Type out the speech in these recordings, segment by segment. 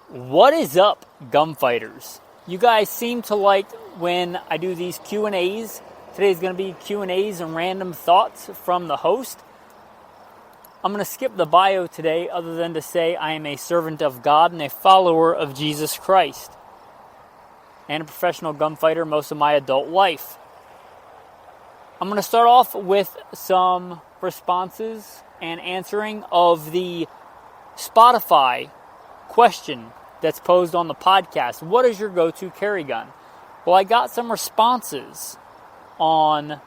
What is up, gunfighters? You guys seem to like when I do these Q&As. Today's going to be Q&As and random thoughts from the host. I'm going to skip the bio today other than to say I am a servant of God and a follower of Jesus Christ. And a professional gunfighter most of my adult life. I'm going to start off with some responses and answering of the Spotify question that's posed on the podcast. What is your go-to carry gun? Well, I got some responses on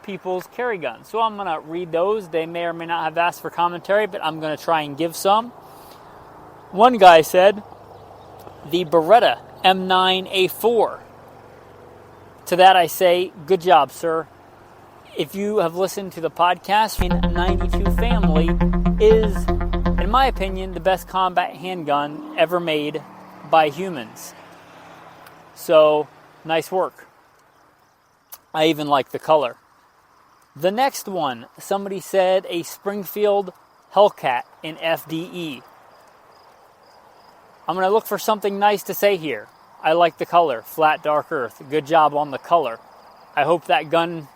people's carry guns, so I'm going to read those. They may or may not have asked for commentary, but I'm going to try and give some. One guy said, the Beretta M9A4. To that I say, good job, sir. If you have listened to the podcast, 92 family is, in my opinion, the best combat handgun ever made by humans. So, nice work. I even like the color. The next one, somebody said a Springfield Hellcat in FDE. I'm going to look for something nice to say here. I like the color, flat dark earth. Good job on the color. I hope that gun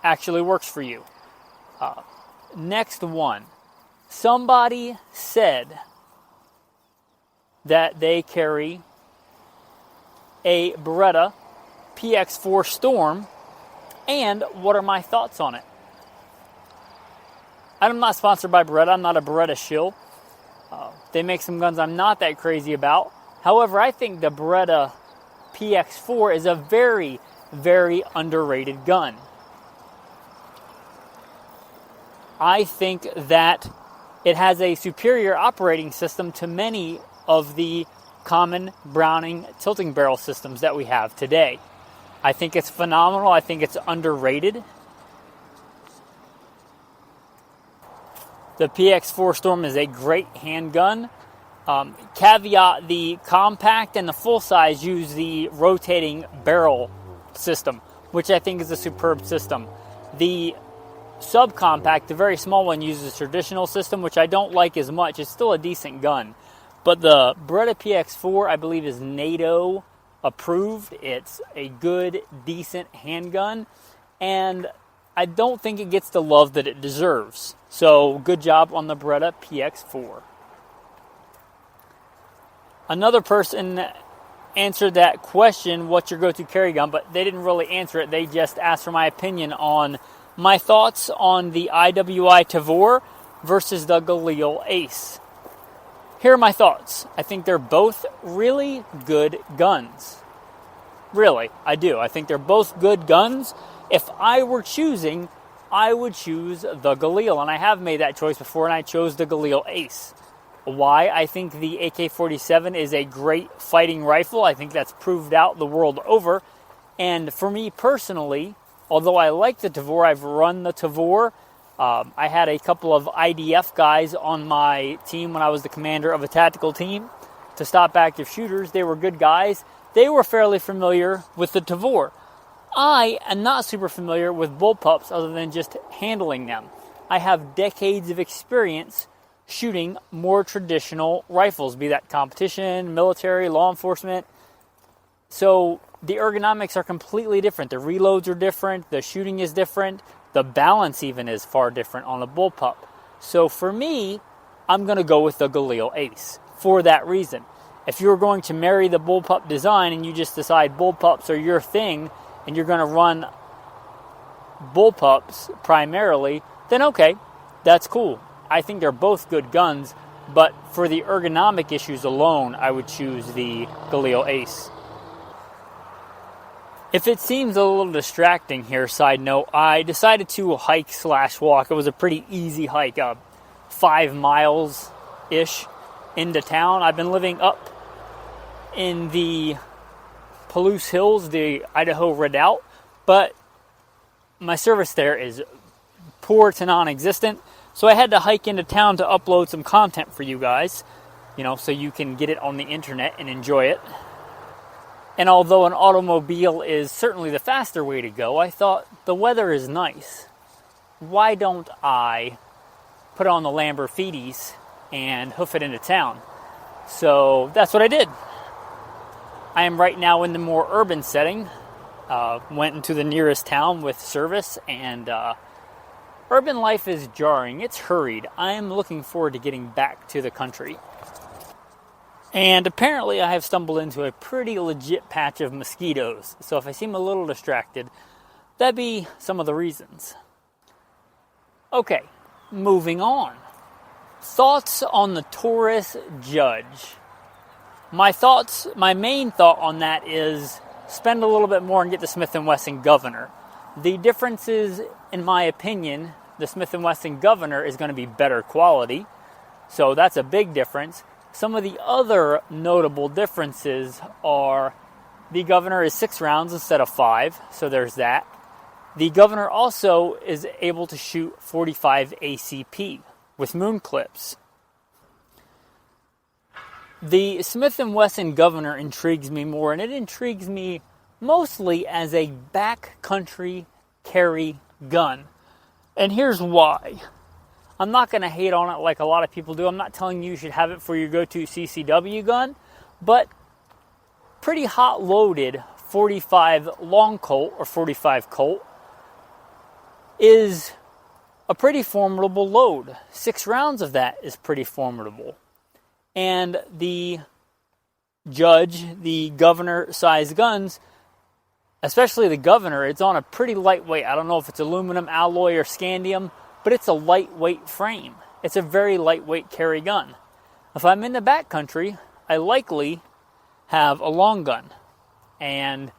actually works for you. Next one. Somebody said that they carry a Beretta PX4 Storm, and what are my thoughts on it? I'm not sponsored by Beretta. I'm not a Beretta shill. They make some guns I'm not that crazy about. However, I think the Beretta PX4 is a very, very underrated gun. I think that it has a superior operating system to many of the common Browning tilting barrel systems that we have today. I think it's phenomenal. I think it's underrated. The PX4 Storm is a great handgun. Caveat, the compact and the full size use the rotating barrel system, which I think is a superb system. The subcompact, the very small one, uses a traditional system, which I don't like as much. It's still a decent gun. But the Beretta PX4, I believe, is NATO approved. It's a good, decent handgun. And I don't think it gets the love that it deserves. So, good job on the Beretta PX4. Another person answered that question, what's your go-to carry gun? But they didn't really answer it. They just asked for my opinion on my thoughts on the IWI Tavor versus the Galil Ace. Here are my thoughts. I think they're both really good guns. Really, I do. I think they're both good guns. If I were choosing, I would choose the Galil, and I have made that choice before, and I chose the Galil Ace. Why? I think the AK-47 is a great fighting rifle. I think that's proved out the world over. And for me personally, although I like the Tavor, I've run the Tavor. I had a couple of IDF guys on my team when I was the commander of a tactical team to stop active shooters. They were good guys. They were fairly familiar with the Tavor. I am not super familiar with bullpups other than just handling them. I have decades of experience shooting more traditional rifles, be that competition, military, law enforcement. So the ergonomics are completely different. The reloads are different. The shooting is different. The balance even is far different on the bullpup. So for me, I'm going to go with the Galil Ace for that reason. If you're going to marry the bullpup design and you just decide bullpups are your thing and you're going to run bullpups primarily, then okay, that's cool. I think they're both good guns, but for the ergonomic issues alone, I would choose the Galil Ace. If it seems a little distracting here, side note, I decided to hike/walk. It was a pretty easy hike, 5 miles-ish into town. I've been living up in the Palouse Hills, the Idaho Redoubt, but my service there is poor to non-existent, so I had to hike into town to upload some content for you guys, so you can get it on the internet and enjoy it. And although an automobile is certainly the faster way to go, I thought the weather is nice. Why don't I put on the Lamborghinis and hoof it into town? So that's what I did. I am right now in the more urban setting. Went into the nearest town with service, and urban life is jarring. It's hurried. I am looking forward to getting back to the country. And apparently I have stumbled into a pretty legit patch of mosquitoes. So if I seem a little distracted, that'd be some of the reasons. Okay, moving on. Thoughts on the Taurus judge. My main thought on that is spend a little bit more and get the Smith & Wesson Governor. The difference is, in my opinion, the Smith & Wesson Governor is going to be better quality. So that's a big difference. Some of the other notable differences are the Governor is 6 rounds instead of 5, so there's that. The Governor also is able to shoot 45 ACP with moon clips. The Smith & Wesson Governor intrigues me more, and it intrigues me mostly as a backcountry carry gun. And here's why. I'm not going to hate on it like a lot of people do. I'm not telling you should have it for your go-to CCW gun, but pretty hot loaded 45 long Colt or 45 Colt is a pretty formidable load. 6 rounds of that is pretty formidable. And the judge, the Governor size guns, especially the Governor, it's on a pretty lightweight. I don't know if it's aluminum, alloy, or scandium, but it's a lightweight frame. It's a very lightweight carry gun. If I'm in the backcountry, I likely have a long gun. And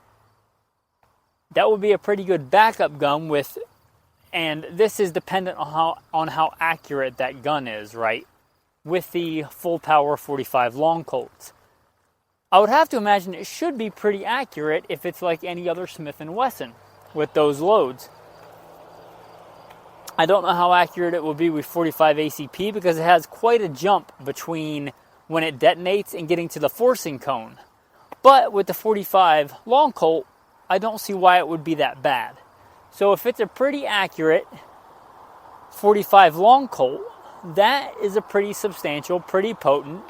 that would be a pretty good backup gun with, and this is dependent on how accurate that gun is, right? With the full power 45 long Colts. I would have to imagine it should be pretty accurate if it's like any other Smith & Wesson with those loads. I don't know how accurate it will be with 45 ACP because it has quite a jump between when it detonates and getting to the forcing cone. But with the 45 long Colt, I don't see why it would be that bad. So if it's a pretty accurate 45 long Colt, that is a pretty substantial, pretty potent,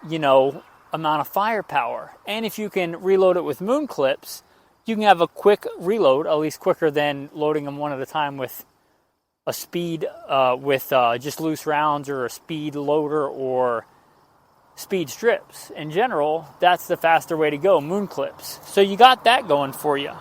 amount of firepower. And if you can reload it with moon clips, you can have a quick reload, at least quicker than loading them one at a time with a speed, just loose rounds or a speed loader or speed strips. In general, that's the faster way to go, moon clips. So you got that going for you.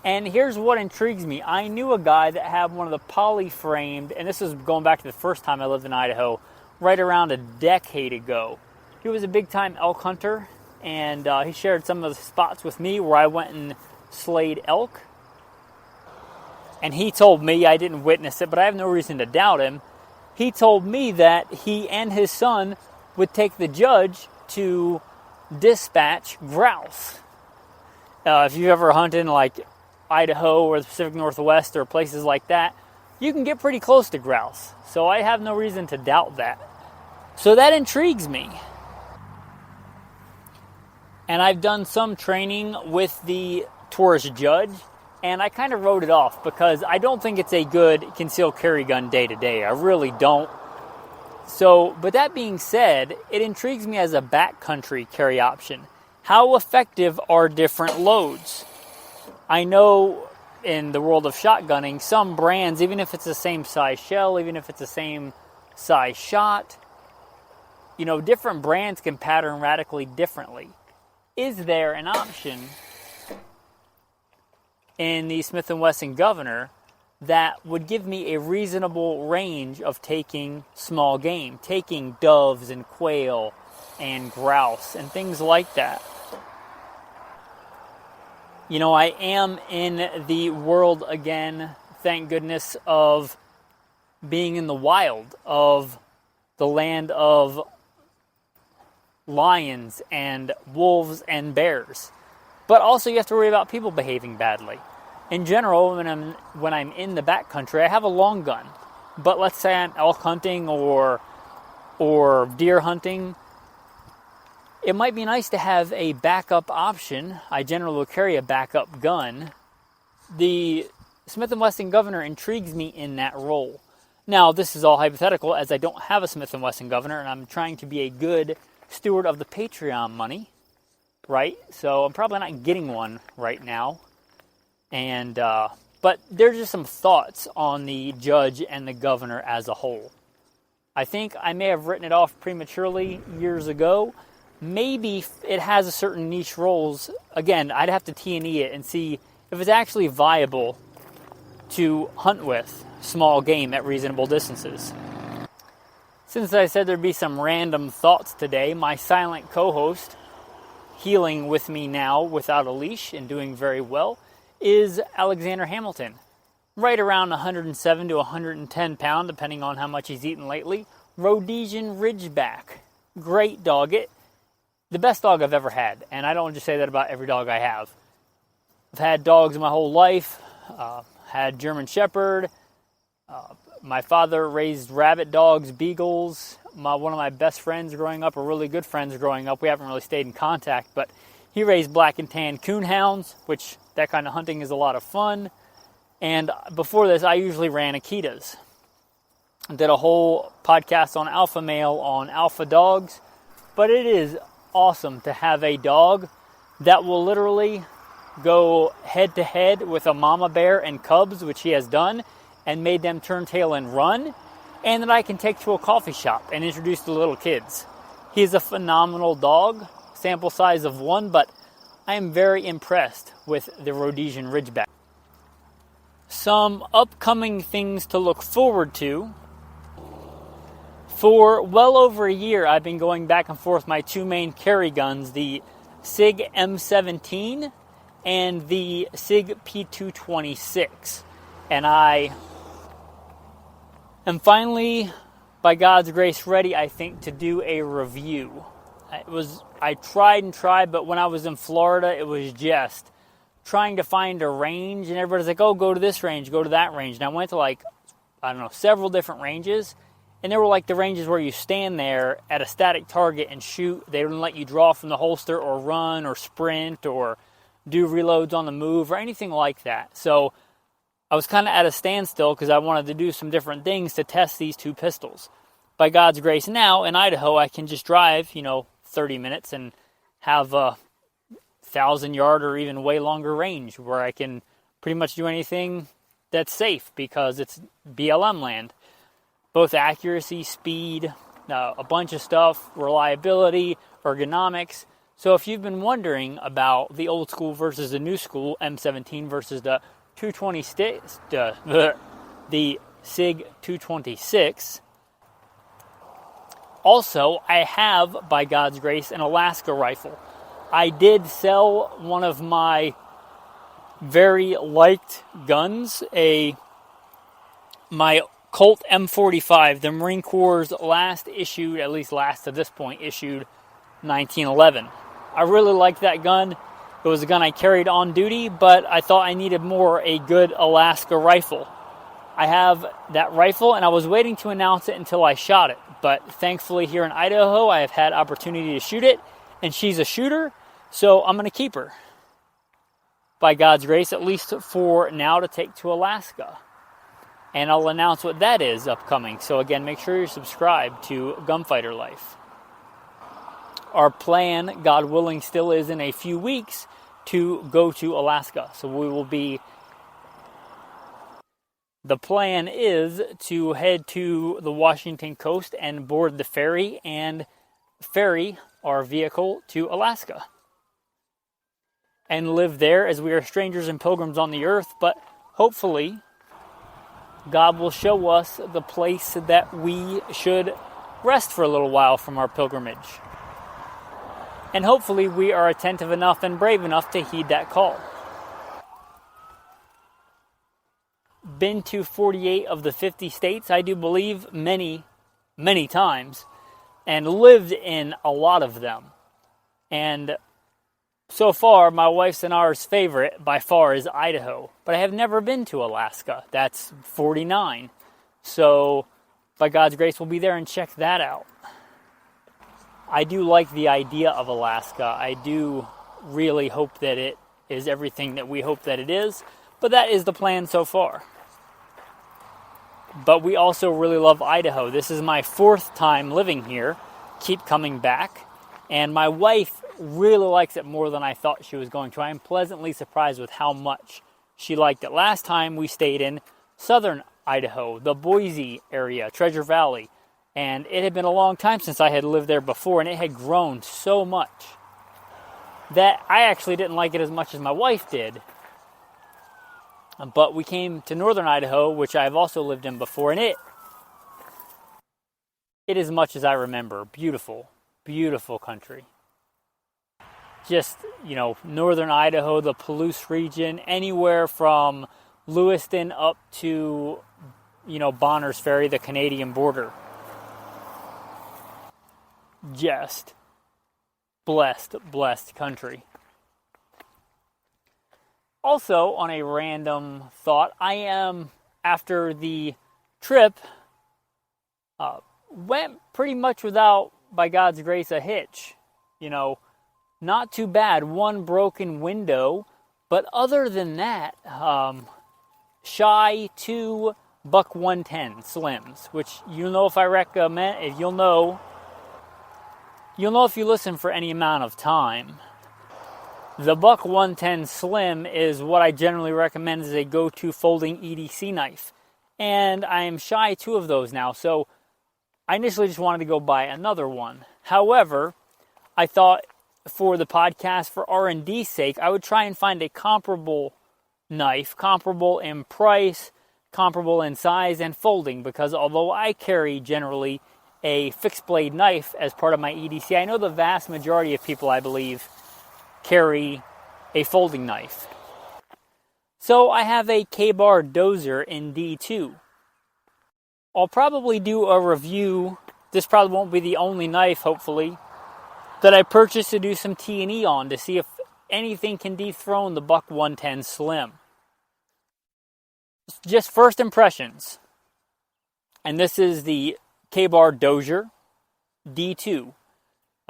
And here's what intrigues me. I knew a guy that had one of the poly-framed, and this is going back to the first time I lived in Idaho, right around a decade ago. He was a big-time elk hunter, and he shared some of the spots with me where I went and slayed elk. And he told me, I didn't witness it, but I have no reason to doubt him, he told me that he and his son would take the judge to dispatch grouse. If you've ever hunted in like Idaho or the Pacific Northwest or places like that, you can get pretty close to grouse. So I have no reason to doubt that. So that intrigues me. And I've done some training with the Taurus judge, and I kind of wrote it off because I don't think it's a good concealed carry gun day to day. I really don't. So, but that being said, it intrigues me as a backcountry carry option. How effective are different loads? I know in the world of shotgunning, some brands, even if it's the same size shell, even if it's the same size shot, different brands can pattern radically differently. Is there an option in the Smith & Wesson Governor that would give me a reasonable range of taking small game, taking doves and quail and grouse and things like that? I am in the world again, thank goodness, of being in the wild, of the land of lions and wolves and bears. But also you have to worry about people behaving badly. In general, when I'm in the backcountry, I have a long gun. But let's say I'm elk hunting or deer hunting, it might be nice to have a backup option. I generally will carry a backup gun. The Smith & Wesson Governor intrigues me in that role. Now, this is all hypothetical as I don't have a Smith & Wesson Governor, and I'm trying to be a good steward of the Patreon money, right? So I'm probably not getting one right now. And but there's just some thoughts on the judge and the governor as a whole. I think I may have written it off prematurely years ago. Maybe it has a certain niche roles. Again, I'd have to T&E it and see if it's actually viable to hunt with small game at reasonable distances. Since I said there'd be some random thoughts today, my silent co-host, healing with me now without a leash and doing very well, is Alexander Hamilton. Right around 107 to 110 pound, depending on how much he's eaten lately. Rhodesian Ridgeback. Great dog. The best dog I've ever had. And I don't just say that about every dog I have. I've had dogs my whole life. Had German Shepherd. My father raised rabbit dogs, beagles. One of my best friends growing up, or really good friends growing up, we haven't really stayed in contact, but he raised black and tan coonhounds, which that kind of hunting is a lot of fun. And before this, I usually ran Akitas. I did a whole podcast on alpha male, on alpha dogs. But it is awesome to have a dog that will literally go head to head with a mama bear and cubs, which he has done, and made them turn tail and run, and that I can take to a coffee shop and introduce to little kids. He is a phenomenal dog, sample size of 1, but I am very impressed with the Rhodesian Ridgeback. Some upcoming things to look forward to. For well over a year, I've been going back and forth my two main carry guns, the SIG M17 and the SIG P226. And I am finally, by God's grace, ready, I think, to do a review. I tried, but when I was in Florida, it was just trying to find a range, and everybody's like, oh, go to this range, go to that range. And I went to several different ranges, and they were like the ranges where you stand there at a static target and shoot. They wouldn't let you draw from the holster or run or sprint or do reloads on the move or anything like that. So I was kind of at a standstill because I wanted to do some different things to test these two pistols. By God's grace, now in Idaho, I can just drive, 30 minutes and have a 1,000-yard or even way longer range where I can pretty much do anything that's safe because it's BLM land. Both accuracy, speed, a bunch of stuff, reliability, ergonomics. So if you've been wondering about the old school versus the new school, M17 versus the 226, the SIG 226. Also, I have, by God's grace, an Alaska rifle. I did sell one of my very liked guns, my Colt M45, the Marine Corps' last issued, at least last to this point, issued 1911. I really liked that gun. It was a gun I carried on duty, but I thought I needed a good Alaska rifle. I have that rifle, and I was waiting to announce it until I shot it. But thankfully here in Idaho, I have had opportunity to shoot it, and she's a shooter, so I'm going to keep her. By God's grace, at least for now, to take to Alaska. And I'll announce what that is upcoming. So again, make sure you're subscribed to Gunfighter Life. Our plan, God willing, still is in a few weeks to go to Alaska. So the plan is to head to the Washington coast and board the ferry and ferry our vehicle to Alaska. And live there as we are strangers and pilgrims on the earth, but hopefully God will show us the place that we should rest for a little while from our pilgrimage. And hopefully we are attentive enough and brave enough to heed that call. Been to 48 of the 50 states, I do believe, many, many times, and lived in a lot of them. And so far, my wife's and ours favorite by far is Idaho, but I have never been to Alaska. That's 49. So, by God's grace, we'll be there and check that out. I do like the idea of Alaska. I do really hope that it is everything that we hope that it is, but that is the plan so far. But we also really love Idaho. This is my 4th time living here. Keep coming back. And my wife really likes it more than I thought she was going to. I am pleasantly surprised with how much she liked it. Last time we stayed in southern Idaho, the Boise area, Treasure Valley. And it had been a long time since I had lived there before, and it had grown so much that I actually didn't like it as much as my wife did. But we came to northern Idaho, which I've also lived in before, and it is much as I remember. Beautiful, beautiful country. Just, northern Idaho, the Palouse region, anywhere from Lewiston up to, Bonners Ferry, the Canadian border. Just blessed country. Also, on a random thought, I am, after the trip, went pretty much without, by God's grace, a hitch. Not too bad. One broken window, but other than that, shy 2 buck 110 slims, which if I recommend, if you'll know if you listen for any amount of time. The buck 110 slim is what I generally recommend as a go-to folding EDC knife, and I am shy 2 of those now, so I initially just wanted to go buy another one. However, I thought for the podcast, for R&D's sake, I would try and find a comparable knife, comparable in price, comparable in size and folding, because although I carry generally a fixed blade knife as part of my EDC, I know the vast majority of people, I believe, carry a folding knife. So I have a K-bar dozer in D2. I'll probably do a review. This probably won't be the only knife, hopefully, that I purchased to do some T&E on to see if anything can dethrone the buck 110 slim. Just first impressions. And this is the K-bar dozer D2.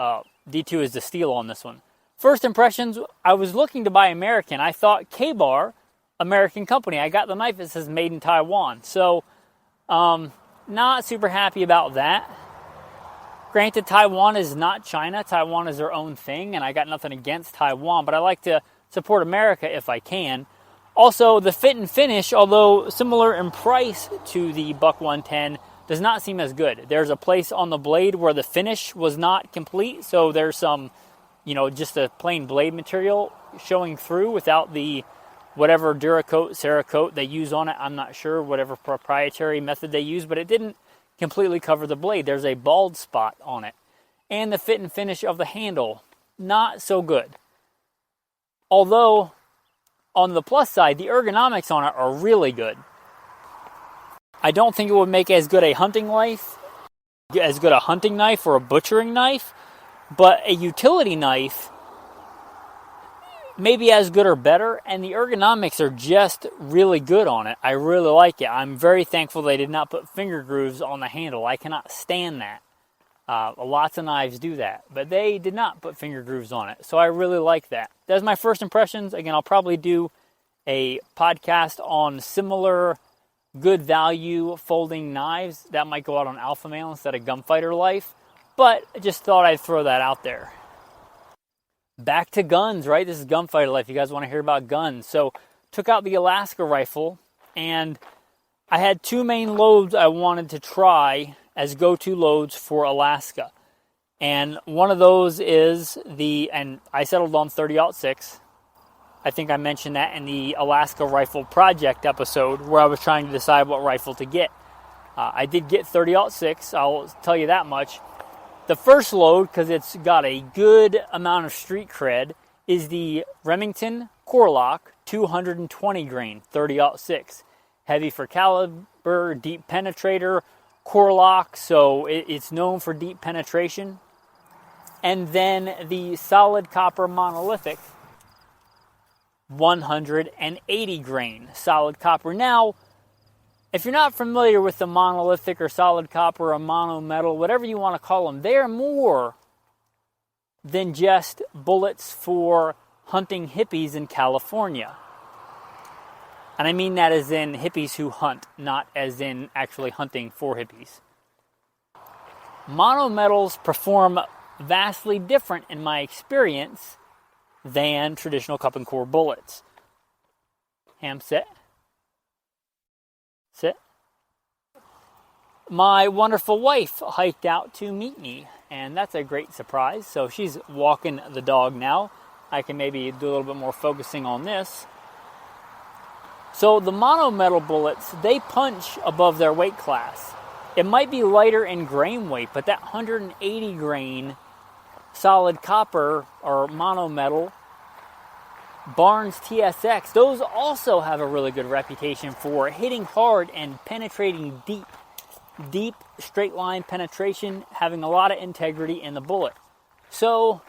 D2 is the steel on this one. First impressions, I was looking to buy American. I thought K-bar, American company. I got the knife, it says made in Taiwan. So, not super happy about that. Granted, Taiwan is not China. Taiwan is their own thing, and I got nothing against Taiwan, but I like to support America if I can. Also, the fit and finish, although similar in price to the buck 110, does not seem as good. There's a place on the blade where the finish was not complete, so there's some, just a plain blade material showing through without the whatever Duracoat, Cerakote they use on it. I'm not sure, whatever proprietary method they use, but it didn't completely cover the blade. There's a bald spot on it. And the fit and finish of the handle, not so good. Although, on the plus side, the ergonomics on it are really good. I don't think it would make as good a hunting knife or a butchering knife, but a utility knife maybe as good or better, and the ergonomics are just really good on it. I really like it. I'm very thankful they did not put finger grooves on the handle. I cannot stand that. Lots of knives do that, but they did not put finger grooves on it, so I really like that. That's my first impressions. Again, I'll probably do a podcast on similar good value folding knives that might go out on Alpha Male instead of Gunfighter Life, but I just thought I'd throw that out there. Back to guns, right? This is Gunfighter Life. You guys want to hear about guns. So, took out the Alaska rifle, and I had 2 main loads I wanted to try as go-to loads for Alaska. And one of those is and I settled on 30-06. I think I mentioned that in the Alaska Rifle Project episode where I was trying to decide what rifle to get. I did get 30-06, I'll tell you that much. The first load, because it's got a good amount of street cred, is the Remington Corelock 220 grain 30-06. Heavy for caliber, deep penetrator, Corelock, so it's known for deep penetration. And then the solid copper monolithic 180 grain solid copper. Now, if you're not familiar with the monolithic or solid copper or mono metal, whatever you want to call them, they are more than just bullets for hunting hippies in California. And I mean that as in hippies who hunt, not as in actually hunting for hippies. Monometals perform vastly different in my experience than traditional cup and core bullets. Ham, sit. Sit. My wonderful wife hiked out to meet me, and that's a great surprise. So she's walking the dog now. I can maybe do a little bit more focusing on this. So the monometal bullets, they punch above their weight class. It might be lighter in grain weight, but that 180 grain solid copper or monometal Barnes TSX, those also have a really good reputation for hitting hard and penetrating deep. Deep, straight line penetration, having a lot of integrity in the bullet. So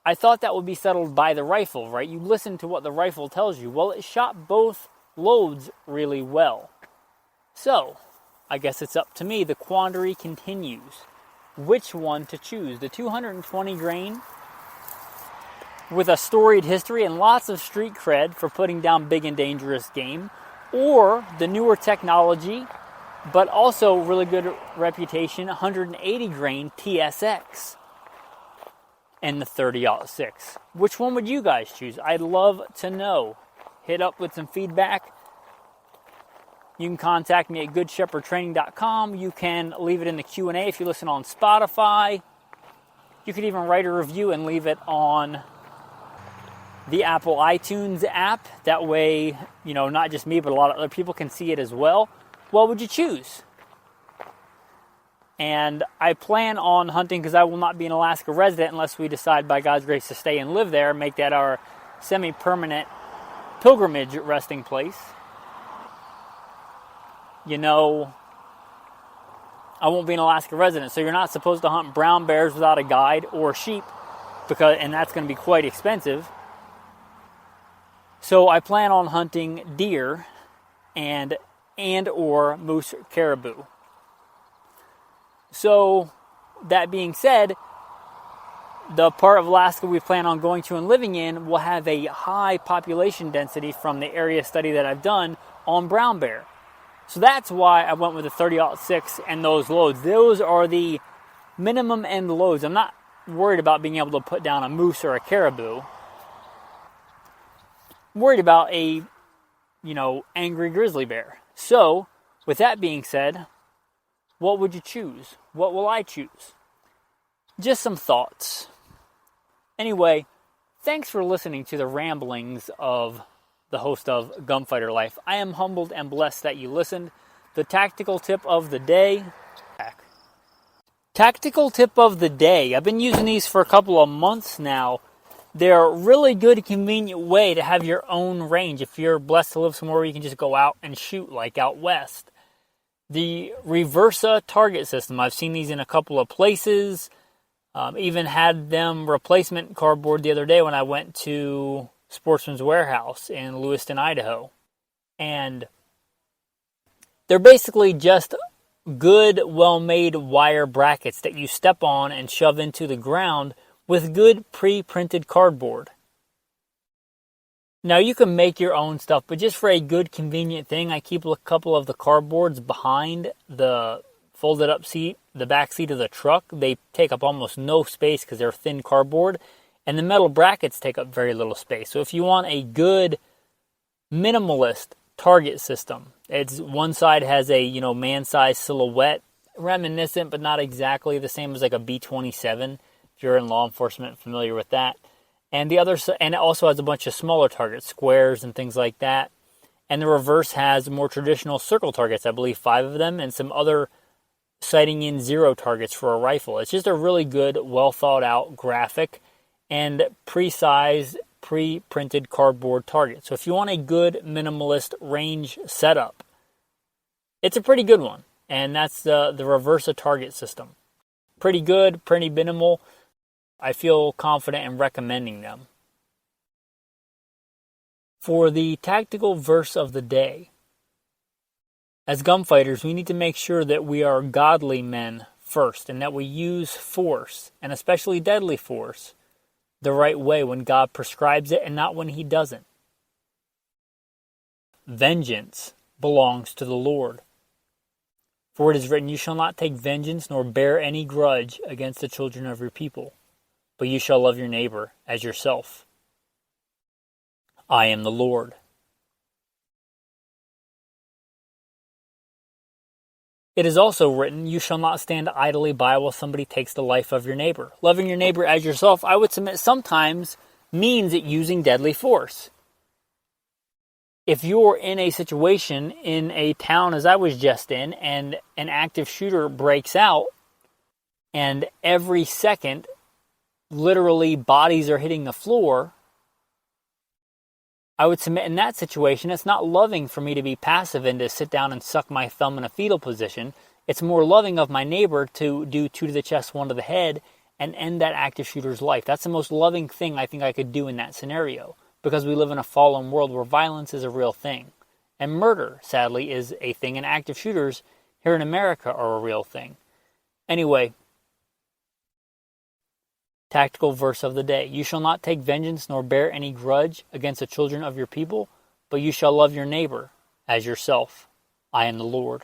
I thought that would be settled by the rifle, right? You listen to what the rifle tells you. Well, it shot both loads really well. So I guess it's up to me. The quandary continues. Which one to choose? The 220 grain with a storied history and lots of street cred for putting down big and dangerous game, or the newer technology but also really good reputation 180 grain TSX and the 30-06. Which one would you guys choose? I'd love to know. Hit up with some feedback. You can contact me at goodshepherdtraining.com. You can leave it in the Q&A if you listen on Spotify. You could even write a review and leave it on the Apple iTunes app. That way, not just me, but a lot of other people can see it as well. What would you choose? And I plan on hunting because I will not be an Alaska resident unless we decide by God's grace to stay and live there, make that our semi-permanent pilgrimage resting place. I won't be an Alaska resident, so you're not supposed to hunt brown bears without a guide or sheep, and that's going to be quite expensive. So I plan on hunting deer and or moose caribou. So that being said, the part of Alaska we plan on going to and living in will have a high population density from the area study that I've done on brown bear. So that's why I went with the 30-06 and those loads. Those are the minimum end loads. I'm not worried about being able to put down a moose or a caribou. I'm worried about a, angry grizzly bear. So, with that being said, what would you choose? What will I choose? Just some thoughts. Anyway, thanks for listening to the ramblings of the host of Gunfighter Life. I am humbled and blessed that you listened. The tactical tip of the day. Tactical tip of the day. I've been using these for a couple of months now. They're a really good, convenient way to have your own range if you're blessed to live somewhere where you can just go out and shoot, like out west. The Reversa target system. I've seen these in a couple of places. Even had them replacement cardboard the other day when I went to Sportsman's Warehouse in Lewiston, Idaho. And they're basically just good, well-made wire brackets that you step on and shove into the ground with good pre-printed cardboard. Now you can make your own stuff, but just for a good, convenient thing, I keep a couple of the cardboards behind the folded up seat, the back seat of the truck. They take up almost no space because they're thin cardboard, and the metal brackets take up very little space. So if you want a good, minimalist target system, it's one side has a man-sized silhouette, reminiscent but not exactly the same as like a B-27. If you're in law enforcement, familiar with that. And the other, and it also has a bunch of smaller targets, squares and things like that. And the reverse has more traditional circle targets, I believe 5 of them, and some other sighting in 0 targets for a rifle. It's just a really good, well thought out graphic and pre-sized, pre-printed cardboard target. So if you want a good minimalist range setup, it's a pretty good one. And that's the Reversa target system. Pretty good, pretty minimal. I feel confident in recommending them. For the tactical verse of the day, as gunfighters, we need to make sure that we are godly men first and that we use force, and especially deadly force, the right way when God prescribes it and not when He doesn't. vengeance belongs to the Lord. For it is written, you shall not take vengeance nor bear any grudge against the children of your people, but you shall love your neighbor as yourself. I am the Lord. It is also written, you shall not stand idly by while somebody takes the life of your neighbor. Loving your neighbor as yourself, I would submit, sometimes means using deadly force. If you're in a situation in a town as I was just in, and an active shooter breaks out, and every second, literally bodies are hitting the floor, I would submit in that situation, it's not loving for me to be passive and to sit down and suck my thumb in a fetal position. It's more loving of my neighbor to do 2 to the chest, 1 to the head, and end that active shooter's life. That's the most loving thing I think I could do in that scenario, because we live in a fallen world where violence is a real thing. And murder, sadly, is a thing, and active shooters here in America are a real thing. Anyway, tactical verse of the day. You shall not take vengeance nor bear any grudge against the children of your people, but you shall love your neighbor as yourself. I am the Lord.